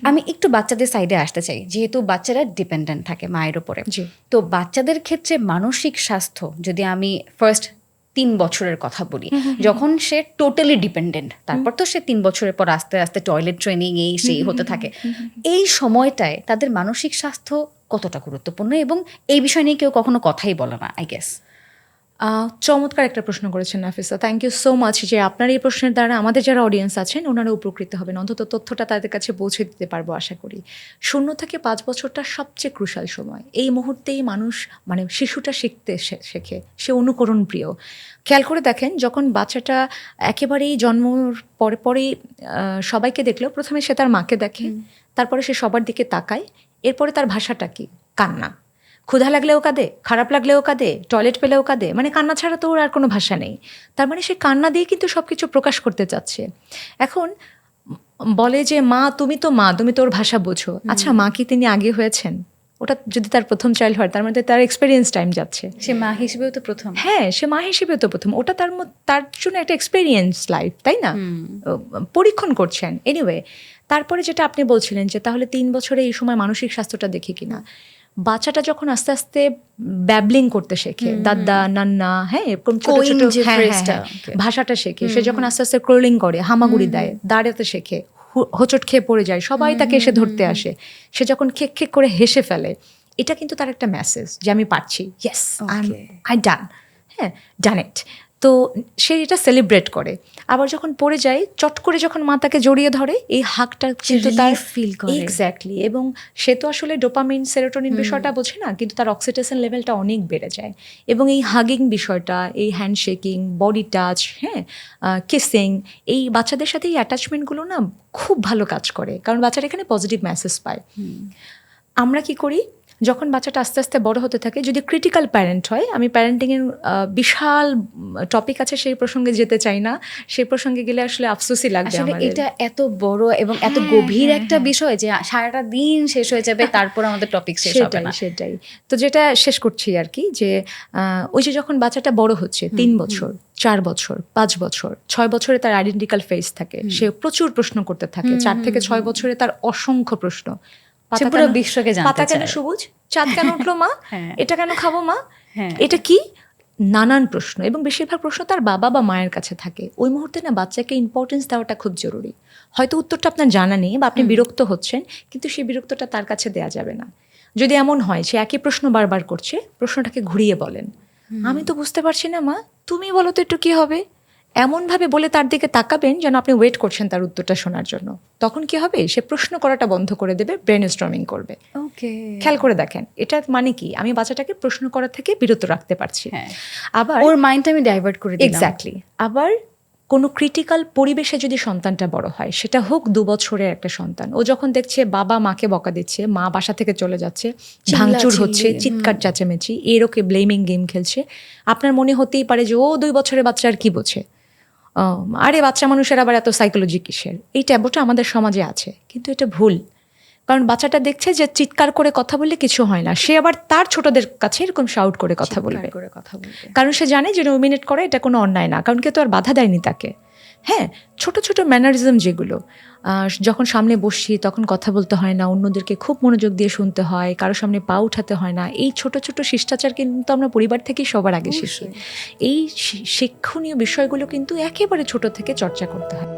আমি একটু বাচ্চাদের সাইডে আসতে চাই, যেহেতু বাচ্চারা ডিপেন্ডেন্ট থাকে মায়ের উপরে। তো বাচ্চাদের ক্ষেত্রে মানসিক স্বাস্থ্য, যদি আমি ফার্স্ট 3 বছরের কথা বলি, যখন সে টোটালি ডিপেন্ডেন্ট, তারপর তো সে 3 বছরের পর আস্তে আস্তে টয়লেট ট্রেনিং এই সেই হতে থাকে, এই সময়টায় তাদের মানসিক স্বাস্থ্য কতটা গুরুত্বপূর্ণ, এবং এই বিষয় নিয়ে কেউ কখনো কথাই বলে না, আই গেস। চমৎকার একটা প্রশ্ন করেছেন Nafisa, thank you so much. যে আপনার এই প্রশ্নের দ্বারা আমাদের যারা অডিয়েন্স আছেন ওনারা উপকৃত হবেন, অন্তত তথ্যটা তাদের কাছে পৌঁছে দিতে পারবো আশা করি। 0 থেকে 5 বছরটা সবচেয়ে ক্রুশাল সময়। এই মুহূর্তেই মানুষ মানে শিশুটা শিখতে শেখে, সে অনুকরণ প্রিয়। খেয়াল করে দেখেন, যখন বাচ্চাটা একেবারেই জন্মর পরেই সবাইকে দেখলেও প্রথমে সে তার মাকে দেখে, তারপরে সে সবার দিকে তাকায়, এরপরে তার ভাষাটা কি? কান্না। ক্ষুধা লাগলেও কাঁদে, খারাপ লাগলেও কাঁদে, টয়লেট পেলেও কাঁদে, মানে কান্না ছাড়া তো ওর আর কোনো ভাষা নেই। তার মানে সে কান্না দিয়ে কিন্তু সব কিছু প্রকাশ করতে চাচ্ছে। এখন বলে যে মা, তুমি তো মা, তুমি তো ওর ভাষা বোঝো। আচ্ছা, মা কি তিনি আগে হয়েছেন? ওটা যদি তার প্রথম চাইল্ড হয়, তার মধ্যে তার এক্সপিরিয়েন্স টাইম যাচ্ছে। সে মা হিসেবেও তো প্রথম। হ্যাঁ, সে মা হিসেবেও তো প্রথম। ওটা তার জন্য একটা এক্সপিরিয়েন্স লাইফ, তাই না? পরীক্ষণ করছেন। এনিওয়ে, তারপরে যেটা আপনি বলছিলেন যে তাহলে 3 বছরে এই সময় মানসিক স্বাস্থ্যটা দেখে কিনা, বাচ্চাটা যখন আস্তে আস্তে ব্যাবলিং করতে শেখে, দাদা নান্না, হ্যাঁ, এরকম ছোট ছোট ভাষাটা শেখে, সে যখন আস্তে আস্তে ক্রোলিং করে, হামাগুড়ি দেয়, দাঁড়াতে শেখে, হোঁচট খেয়ে পড়ে যায়, সবাই তাকে এসে ধরতে আসে, সে যখন খেক খেক করে হেসে ফেলে, এটা কিন্তু তার একটা মেসেজ যে আমি পারছি, ইয়েস আই ডান, হ্যাঁ, ডান ইট। তো সে এটা সেলিব্রেট করে। আবার যখন পড়ে যায়, চট করে যখন মা তাকে জড়িয়ে ধরে, এই হাগটা কিন্তু তার ফিল করে। এক্স্যাক্টলি। এবং সে তো আসলে ডোপামিন, সেরোটোনিন বিষয়টা বোঝে না, কিন্তু তার অক্সিটোসিন লেভেলটা অনেক বেড়ে যায়। এবং এই হাগিং বিষয়টা, এই হ্যান্ডশেকিং, বডি টাচ, হ্যাঁ, কিসিং, এই বাচ্চাদের সাথে এই অ্যাটাচমেন্টগুলো না খুব ভালো কাজ করে, কারণ বাচ্চারা এখানে পজিটিভ মেসেজ পায়। আমরা কি করি, যখন বাচ্চাটা আস্তে আস্তে বড় হতে থাকে, যদি ক্রিটিক্যাল প্যারেন্ট হয়, আমি প্যারেন্টিংয়ের বিশাল টপিক আছে, সেই প্রসঙ্গে যেতে চাই না, সেই প্রসঙ্গে গেলে আসলে আফসোসই লাগবে আমাদের। এটা এত বড় এবং এত গভীর একটা বিষয় যে সারাটা দিন শেষ হয়ে যাবে, তারপর আমাদের টপিক শেষ হবে না। সেটাই। তো যেটা শেষ করছি আর কি, যে ওই যে যখন বাচ্চাটা বড় হচ্ছে, 3 বছর, 4 বছর, 5 বছর, 6 বছরে তার আইডেন্টিক্যাল ফেজ থাকে, সে প্রচুর প্রশ্ন করতে থাকে। 4 থেকে 6 বছরে তার অসংখ্য প্রশ্ন। পাতা কেন সবুজ, চাঁদ কেন উঠলো মা, এটা কেন খাবো মা, এটা কি, নানান প্রশ্ন। এবং বেশিরভাগ প্রশ্ন তার বাবা বা মায়ের কাছে থাকে। ওই মুহূর্তে না বাচ্চাকে ইম্পর্টেন্স দেওয়াটা খুব জরুরি। হয়তো উত্তরটা আপনার জানা নেই বা আপনি বিরক্ত হচ্ছেন, কিন্তু সেই বিরক্তটা তার কাছে দেয়া যাবে না। যদি এমন হয় সে একই প্রশ্ন বারবার করছে, প্রশ্নটাকে ঘুরিয়ে বলেন, আমি তো বুঝতে পারছি না মা, তুমি বলো তো একটু কি হবে। এমনভাবে বলে তার দিকে তাকাবেন যেন আপনি ওয়েট করছেন তার উত্তরটা শোনার জন্য। তখন কি হবে, সে প্রশ্ন করাটা বন্ধ করে দেবে, ব্রেন স্টর্মিং করবে। খেয়াল করে দেখেন, এটা মানে কি, আমি বাচ্চাটাকে প্রশ্ন করা থেকে বিরত রাখতে পারছি, আবার ওর মাইন্ডটা আমি ডাইভার্ট করে দিলাম। এক্স্যাক্টলি। আবার কোনো ক্রিটিক্যাল পরিবেশে যদি সন্তানটা বড় হয়, সেটা হোক 2 বছরের একটা সন্তান, ও যখন দেখছে বাবা মাকে বকা দিচ্ছে, মা বাসা থেকে চলে যাচ্ছে, ভাঙচুর হচ্ছে, চিৎকার চেঁচামেচি, এর ওকে ব্লেমিং গেম খেলছে, আপনার মনে হতেই পারে যে ও 2 বছরের বাচ্চা আর কি বোঝে, আরে বাচ্চা মানুষের আবার এত সাইকোলজি কিসের। এই ট্যাবুটা আমাদের সমাজে আছে, কিন্তু এটা ভুল। কারণ বাচ্চাটা দেখছে যে চিৎকার করে কথা বললে কিছু হয় না, সে আবার তার ছোটদের কাছে এরকম শাউট করে কথা বলবে, কারণ সে জানে যে নমিনেট করা এটা কোনো অন্যায় না, কারণ কেউ তো আর বাধা দেয়নি তাকে। হ্যাঁ, ছোট ছোট ম্যানারিজম যেগুলো, যখন সামনে বসছি তখন কথা বলতে হয় না, অন্যদেরকে খুব মনোযোগ দিয়ে শুনতে হয়, কারো সামনে পা উঠাতে হয় না, এই ছোট ছোট শিষ্টাচার কিন্তু আমরা পরিবার থেকেই সবার আগে শিখি। এই শিক্ষণীয় বিষয়গুলো কিন্তু একেবারে ছোট থেকে চর্চা করতে হয়।